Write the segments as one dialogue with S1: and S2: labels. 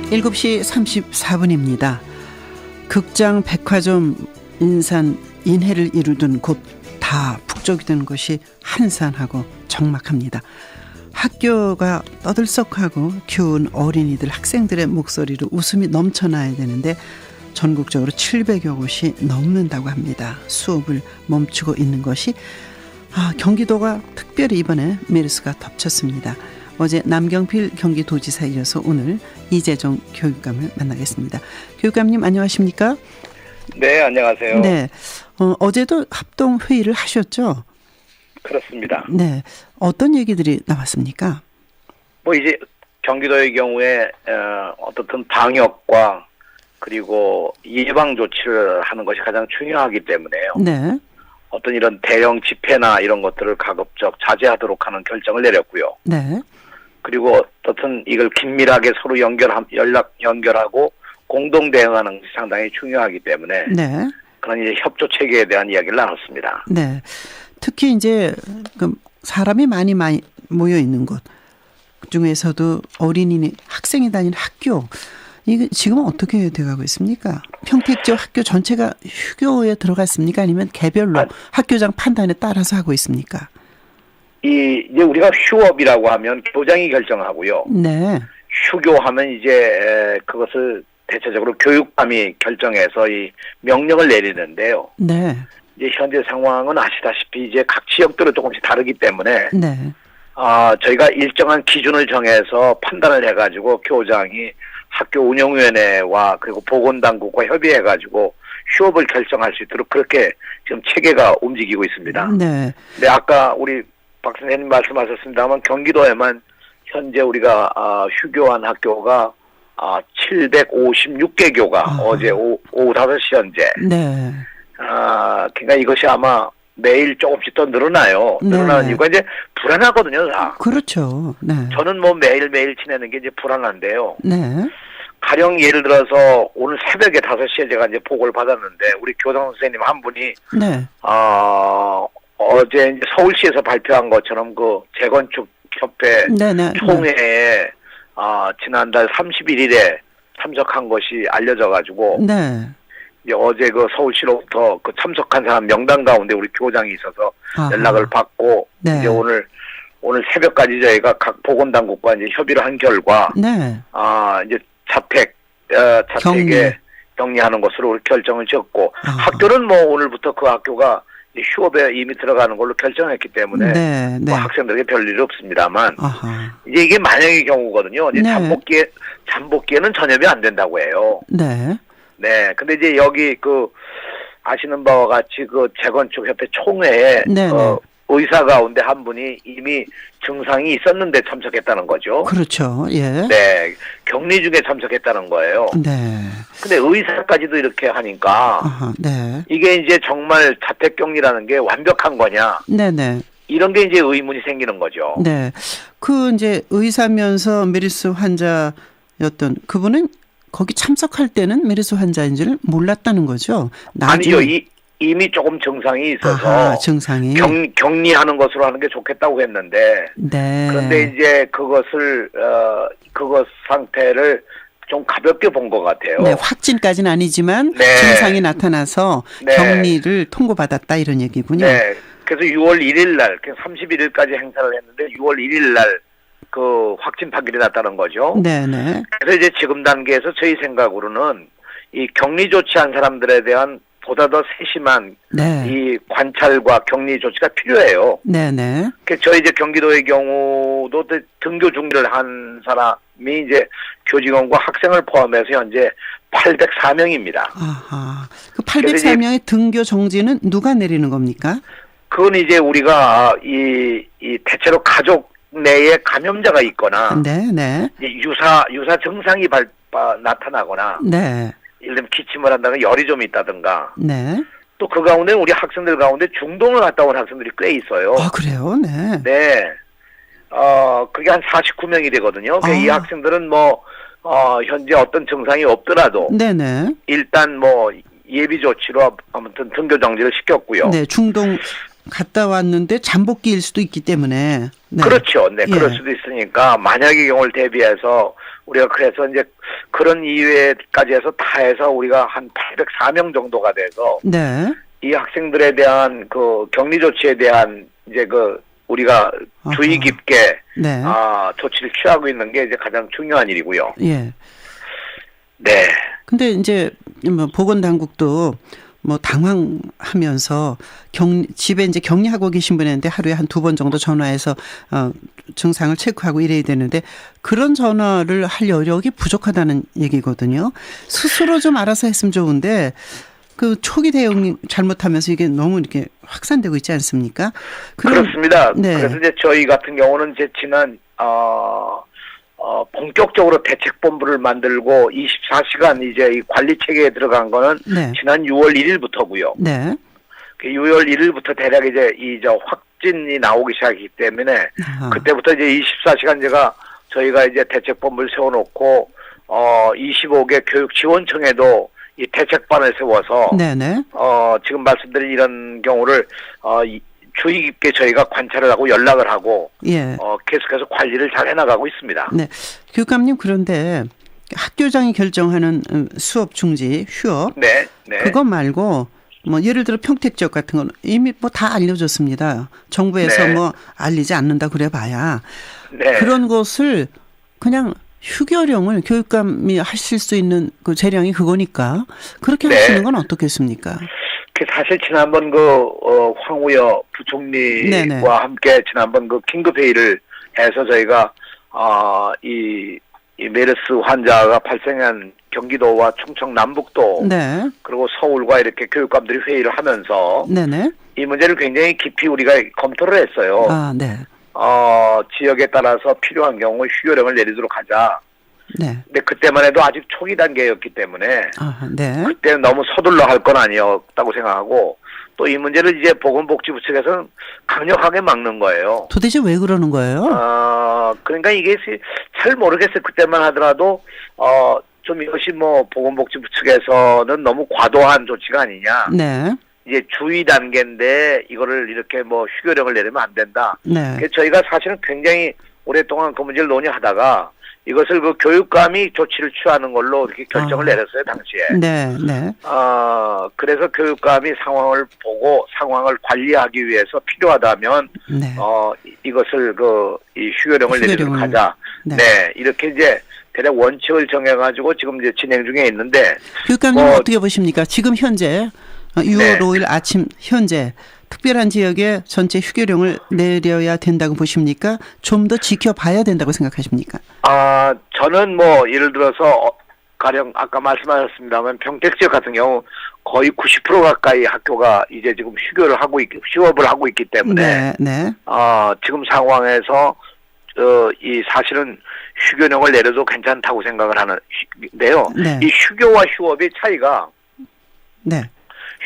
S1: 7시 34분입니다. 극장, 백화점, 인산, 인해를 이루던 곳 다 북적이 된 것이 한산하고 적막합니다. 학교가 떠들썩하고 귀여운 어린이들, 학생들의 목소리로 웃음이 넘쳐나야 되는데 전국적으로 700여 곳이 넘는다고 합니다. 수업을 멈추고 있는 것이 경기도가 특별히 이번에 메르스가 덮쳤습니다. 어제 남경필 경기도지사 이어서 오늘 이재정 교육감을 만나겠습니다. 교육감님 안녕하십니까?
S2: 네, 안녕하세요.
S1: 네, 어제도 합동 회의를 하셨죠?
S2: 그렇습니다.
S1: 네, 어떤 얘기들이 나왔습니까?
S2: 이제 경기도의 경우에 어떻든 방역과 그리고 예방 조치를 하는 것이 가장 중요하기 때문에요.
S1: 네.
S2: 어떤 이런 대형 집회나 이런 것들을 가급적 자제하도록 하는 결정을 내렸고요.
S1: 네.
S2: 그리고 어떻든 이걸 긴밀하게 서로 연결하고 공동 대응하는 것이 상당히 중요하기 때문에
S1: 네.
S2: 그런 이제 협조 체계에 대한 이야기를 나눴습니다.
S1: 네. 특히 이제 사람이 많이 모여 있는 곳 중에서도 어린이 학생이 다니는 학교, 이게 지금은 어떻게 돼가고 있습니까? 평택 지역 학교 전체가 휴교에 들어갔습니까? 아니면 개별로 학교장 판단에 따라서 하고 있습니까?
S2: 이제 우리가 휴업이라고 하면 교장이 결정하고요.
S1: 네.
S2: 휴교하면 이제 그것을 대체적으로 교육감이 결정해서 이 명령을 내리는데요.
S1: 네.
S2: 이제 현재 상황은 아시다시피 이제 각 지역들은 조금씩 다르기 때문에
S1: 네.
S2: 저희가 일정한 기준을 정해서 판단을 해가지고 교장이 학교 운영위원회와 그리고 보건당국과 협의해가지고 휴업을 결정할 수 있도록 그렇게 지금 체계가 움직이고 있습니다.
S1: 네.
S2: 근데 아까 우리 박 선생님 말씀하셨습니다만 경기도에만 현재 우리가 휴교한 학교가 756개교가 어제 오후 5시 현재.
S1: 네.
S2: 그러니까 이것이 아마 매일 조금씩 더 늘어나요.
S1: 네.
S2: 늘어나는 이유가 이제 불안하거든요, 다.
S1: 그렇죠. 네.
S2: 저는 매일매일 지내는 게 이제 불안한데요.
S1: 네.
S2: 가령 예를 들어서 오늘 새벽에 5시에 제가 이제 보고를 받았는데 우리 교장 선생님 한 분이
S1: 네.
S2: 어제 이제 서울시에서 발표한 것처럼 그 재건축 협회
S1: 네네.
S2: 총회에 지난달 31일에 참석한 것이 알려져가지고
S1: 네.
S2: 이제 어제 그 서울시로부터 그 참석한 사람 명단 가운데 우리 교장이 있어서 연락을 받고
S1: 네.
S2: 이제 오늘 새벽까지 저희가 각 보건당국과 이제 협의를 한 결과
S1: 네.
S2: 이제 자택에 격리하는 것으로 우리 결정을 지었고 학교는 오늘부터 그 학교가 휴업에 이미 들어가는 걸로 결정했기 때문에
S1: 네, 네.
S2: 학생들에게 별일이 없습니다만
S1: 아하.
S2: 이제 이게 만약의 경우거든요. 이제
S1: 네.
S2: 잠복기에는 전염이 안 된다고 해요.
S1: 네.
S2: 네. 근데 이제 여기 아시는 바와 같이 재건축 협회 총회에
S1: 네.
S2: 의사 가운데 한 분이 이미 증상이 있었는데 참석했다는 거죠.
S1: 그렇죠. 예.
S2: 네. 격리 중에 참석했다는 거예요.
S1: 네.
S2: 근데 의사까지도 이렇게 하니까
S1: 네.
S2: 이게 이제 정말 자택격리라는 게 완벽한 거냐?
S1: 네네.
S2: 이런 게 이제 의문이 생기는 거죠.
S1: 네. 이제 의사면서 메르스 환자였던 그분은 거기 참석할 때는 메르스 환자인 줄 몰랐다는 거죠. 나중에.
S2: 아니죠. 이미 조금 증상이 있어서
S1: 증상이
S2: 격리하는 것으로 하는 게 좋겠다고 했는데
S1: 네.
S2: 그런데 이제 그것 상태를 좀 가볍게 본 것 같아요.
S1: 네, 확진까지는 아니지만
S2: 네.
S1: 증상이 나타나서
S2: 네.
S1: 격리를 통보받았다 이런 얘기군요.
S2: 네. 그래서 6월 1일 날 31일까지 행사를 했는데 6월 1일 날 확진 판결이 났다는 거죠.
S1: 네네.
S2: 그래서 이제 지금 단계에서 저희 생각으로는 이 격리 조치한 사람들에 대한 보다 더 세심한
S1: 네.
S2: 이 관찰과 격리 조치가 필요해요.
S1: 네네.
S2: 저희 이제 경기도의 경우도 등교 중지를 한 사람이 이제 교직원과 학생을 포함해서 현재 804명입니다.
S1: 아하. 그 804명의 등교 정지는 누가 내리는 겁니까?
S2: 그건 이제 우리가 이 대체로 가족 내에 감염자가 있거나
S1: 네네.
S2: 유사 증상이 나타나거나
S1: 네.
S2: 예를 들면 기침을 한다든가 열이 좀 있다든가
S1: 네.
S2: 또 그 가운데 우리 학생들 가운데 중동을 갔다 온 학생들이 꽤 있어요.
S1: 그래요? 네.
S2: 네. 그게 한 49명이 되거든요. 이 학생들은 현재 어떤 증상이 없더라도
S1: 네네.
S2: 일단 예비 조치로 아무튼 등교 정지를 시켰고요.
S1: 네, 중동 갔다 왔는데 잠복기일 수도 있기 때문에.
S2: 네. 그렇죠. 네,
S1: 예.
S2: 그럴 수도 있으니까 만약의 경우를 대비해서 우리가 그래서 이제 그런 이외까지 해서 다 해서 우리가 한 804명 정도가 돼서
S1: 네.
S2: 이 학생들에 대한 그 격리 조치에 대한 이제 그 우리가 주의 깊게
S1: 네.
S2: 조치를 취하고 있는 게 이제 가장 중요한 일이고요.
S1: 예.
S2: 네.
S1: 근데 이제 뭐 보건당국도 뭐 당황하면서 집에 이제 격리하고 계신 분인데 하루에 한 2번 정도 전화해서 증상을 체크하고 이래야 되는데 그런 전화를 할 여력이 부족하다는 얘기거든요. 스스로 좀 알아서 했으면 좋은데 그 초기 대응 잘못하면서 이게 너무 이렇게 확산되고 있지 않습니까?
S2: 그렇습니다.
S1: 네.
S2: 그래서 이제 저희 같은 경우는 이제 지난 본격적으로 대책본부를 만들고 24시간 이제 이 관리 체계에 들어간 거는
S1: 네.
S2: 지난 6월 1일부터고요.
S1: 네.
S2: 6월 1일부터 대략 이제 확진이 나오기 시작했기 때문에 그때부터 이제 24시간 저희가 이제 대책본부를 세워놓고 25개 교육지원청에도 이 대책반을 세워서
S1: 네네.
S2: 지금 말씀드린 이런 경우를 주의 깊게 저희가 관찰을 하고 연락을 하고
S1: 예.
S2: 계속해서 관리를 잘 해나가고 있습니다.
S1: 네. 교육감님 그런데 학교장이 결정하는 수업 중지, 휴업.
S2: 네. 네.
S1: 그거 말고 뭐 예를 들어 평택 지역 같은 건 이미 뭐 다 알려졌습니다. 정부에서
S2: 네.
S1: 뭐 알리지 않는다 그래 봐야.
S2: 네.
S1: 그런 것을 그냥 휴교령을 교육감이 하실 수 있는 그 재량이 그거니까 그렇게
S2: 네.
S1: 하시는 건 어떻겠습니까?
S2: 사실 지난번 황우여 부총리와
S1: 네네.
S2: 함께 지난번 긴급회의를 해서 저희가 이 메르스 환자가 발생한 경기도와 충청 남북도
S1: 네.
S2: 그리고 서울과 이렇게 교육감들이 회의를 하면서
S1: 네네.
S2: 이 문제를 굉장히 깊이 우리가 검토를 했어요.
S1: 네.
S2: 지역에 따라서 필요한 경우 휴교령을 내리도록 하자.
S1: 네.
S2: 근데 그때만 해도 아직 초기 단계였기 때문에
S1: 네.
S2: 그때 너무 서둘러 할 건 아니었다고 생각하고 또 이 문제를 이제 보건복지부 측에서는 강력하게 막는 거예요.
S1: 도대체 왜 그러는 거예요?
S2: 그러니까 이게 잘 모르겠어요. 그때만 하더라도 좀 이것이 뭐 보건복지부 측에서는 너무 과도한 조치가 아니냐.
S1: 네.
S2: 이제 주의 단계인데 이거를 이렇게 뭐 휴교령을 내리면 안 된다.
S1: 네.
S2: 그래서 저희가 사실은 굉장히 오랫동안 그 문제를 논의하다가 이것을 교육감이 조치를 취하는 걸로 이렇게 결정을 내렸어요, 당시에.
S1: 네, 네.
S2: 그래서 교육감이 상황을 보고 상황을 관리하기 위해서 필요하다면,
S1: 네.
S2: 이것을 이 휴교령을 내리도록 하자.
S1: 네.
S2: 네, 이렇게 이제 대략 원칙을 정해가지고 지금 이제 진행 중에 있는데.
S1: 교육감님 어떻게 보십니까? 지금 현재 6월
S2: 네.
S1: 5일 아침 현재 특별한 지역에 전체 휴교령을 내려야 된다고 보십니까? 좀 더 지켜봐야 된다고 생각하십니까?
S2: 저는 예를 들어서 가령 아까 말씀하셨습니다만 평택 지역 같은 경우 거의 90% 가까이 학교가 이제 지금 휴업을 하고 있기 때문에
S1: 네.
S2: 지금 상황에서 이 사실은 휴교령을 내려도 괜찮다고 생각을 하는데요.
S1: 네.
S2: 이 휴교와 휴업의 차이가
S1: 네.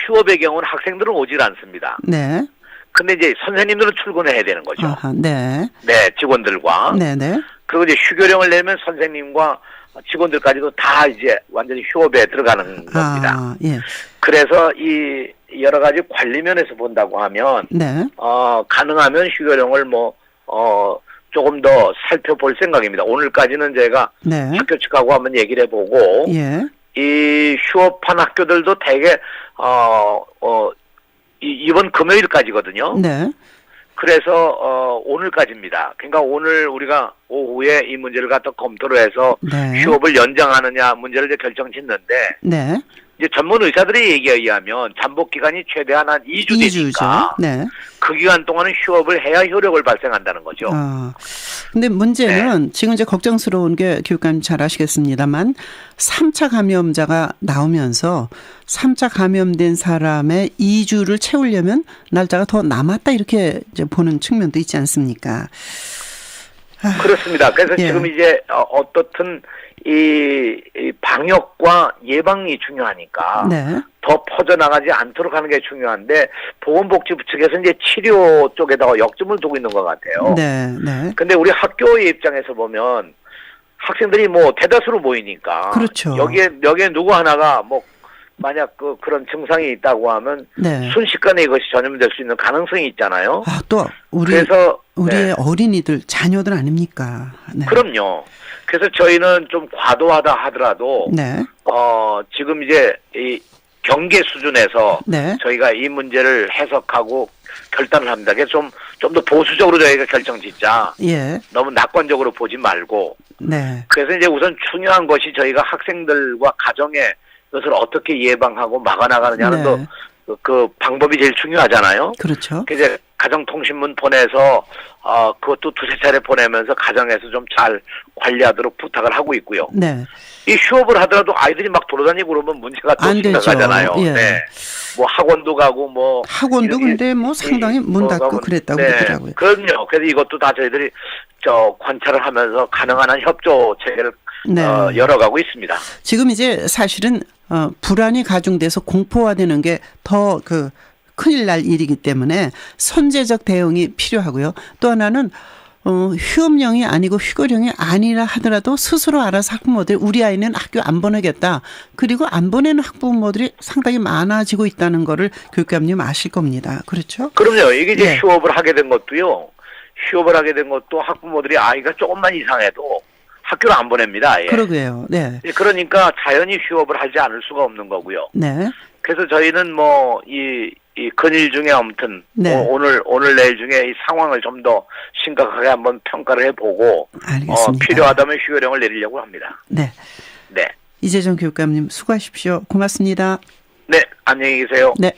S2: 휴업의 경우는 학생들은 오질 않습니다.
S1: 네.
S2: 근데 이제 선생님들은 출근해야 되는 거죠.
S1: 네.
S2: 네, 직원들과.
S1: 네네.
S2: 그리고 이제 휴교령을 내면 선생님과 직원들까지도 다 이제 완전히 휴업에 들어가는 겁니다.
S1: 예.
S2: 그래서 이 여러 가지 관리 면에서 본다고 하면,
S1: 네.
S2: 가능하면 휴교령을 조금 더 살펴볼 생각입니다. 오늘까지는 제가
S1: 네.
S2: 학교 측하고 한번 얘기를 해보고,
S1: 예.
S2: 이 휴업한 학교들도 대개 이번 금요일까지거든요.
S1: 네.
S2: 그래서 오늘까지입니다. 그러니까 오늘 우리가 오후에 이 문제를 갖다 검토를 해서
S1: 네.
S2: 휴업을 연장하느냐 문제를 이제 결정짓는데
S1: 네.
S2: 이제 전문 의사들의 얘기에 의하면 잠복 기간이 최대한 한 2주 되니까
S1: 네.
S2: 그 기간 동안은 휴업을 해야 효력을 발생한다는 거죠.
S1: 근데 문제는 지금 이제 걱정스러운 게 교육감님 잘 아시겠습니다만 3차 감염자가 나오면서 3차 감염된 사람의 2주를 채우려면 날짜가 더 남았다 이렇게 이제 보는 측면도 있지 않습니까?
S2: 그렇습니다. 그래서
S1: 예.
S2: 지금 이제 어떻든 이 방역과 예방이 중요하니까
S1: 네.
S2: 더 퍼져나가지 않도록 하는 게 중요한데 보건복지부 측에서 이제 치료 쪽에다가 역점을 두고 있는 것 같아요.
S1: 네. 네.
S2: 근데 우리 학교의 입장에서 보면 학생들이 대다수로 모이니까
S1: 그렇죠.
S2: 여기에 누구 하나가 만약 그런 증상이 있다고 하면
S1: 네.
S2: 순식간에 이것이 전염될 수 있는 가능성이 있잖아요.
S1: 또
S2: 그래서
S1: 우리의
S2: 네.
S1: 어린이들, 자녀들 아닙니까? 네.
S2: 그럼요. 그래서 저희는 좀 과도하다 하더라도
S1: 네.
S2: 지금 이제 이 경계 수준에서
S1: 네.
S2: 저희가 이 문제를 해석하고 결단을 합니다. 그래서 좀 더 보수적으로 저희가 결정 짓자.
S1: 예.
S2: 너무 낙관적으로 보지 말고.
S1: 네.
S2: 그래서 이제 우선 중요한 것이 저희가 학생들과 가정에 이것을 어떻게 예방하고 막아나가느냐는
S1: 네.
S2: 그 방법이 제일 중요하잖아요.
S1: 그렇죠.
S2: 이제 가정통신문 보내서 그것도 두세 차례 보내면서 가정에서 좀 잘 관리하도록 부탁을 하고 있고요.
S1: 네.
S2: 이 휴업을 하더라도 아이들이 막 돌아다니고 그러면 문제가 또
S1: 안 되죠.
S2: 심각하잖아요.
S1: 예.
S2: 네. 뭐 학원도 가고 뭐
S1: 학원도 근데 뭐 상당히 문 닫고 그랬다고
S2: 네.
S1: 그러더라고요.
S2: 그럼요. 그래서 이것도 다 저희들이 관찰을 하면서 가능한 한 협조 체계를
S1: 네.
S2: 열어가고 있습니다.
S1: 지금 이제 사실은 불안이 가중돼서 공포화되는 게 더 큰일 날 일이기 때문에 선제적 대응이 필요하고요. 또 하나는 휴업령이 아니고 휴거령이 아니라 하더라도 스스로 알아서 학부모들이 우리 아이는 학교 안 보내겠다. 그리고 안 보내는 학부모들이 상당히 많아지고 있다는 거를 교육감님 아실 겁니다. 그렇죠?
S2: 그럼요. 이게 이제
S1: 네.
S2: 휴업을 하게 된 것도요. 휴업을 하게 된 것도 학부모들이 아이가 조금만 이상해도 학교를 안 보냅니다. 예.
S1: 그러게요. 네.
S2: 그러니까 자연히 휴업을 하지 않을 수가 없는 거고요.
S1: 네.
S2: 그래서 저희는 뭐 이 근일 중에 아무튼
S1: 네.
S2: 오늘 내일 중에 이 상황을 좀 더 심각하게 한번 평가를 해보고
S1: 알겠습니다.
S2: 필요하다면 휴교령을 내리려고 합니다.
S1: 네.
S2: 네.
S1: 이재정 교육감님 수고하십시오. 고맙습니다.
S2: 네. 안녕히 계세요.
S1: 네.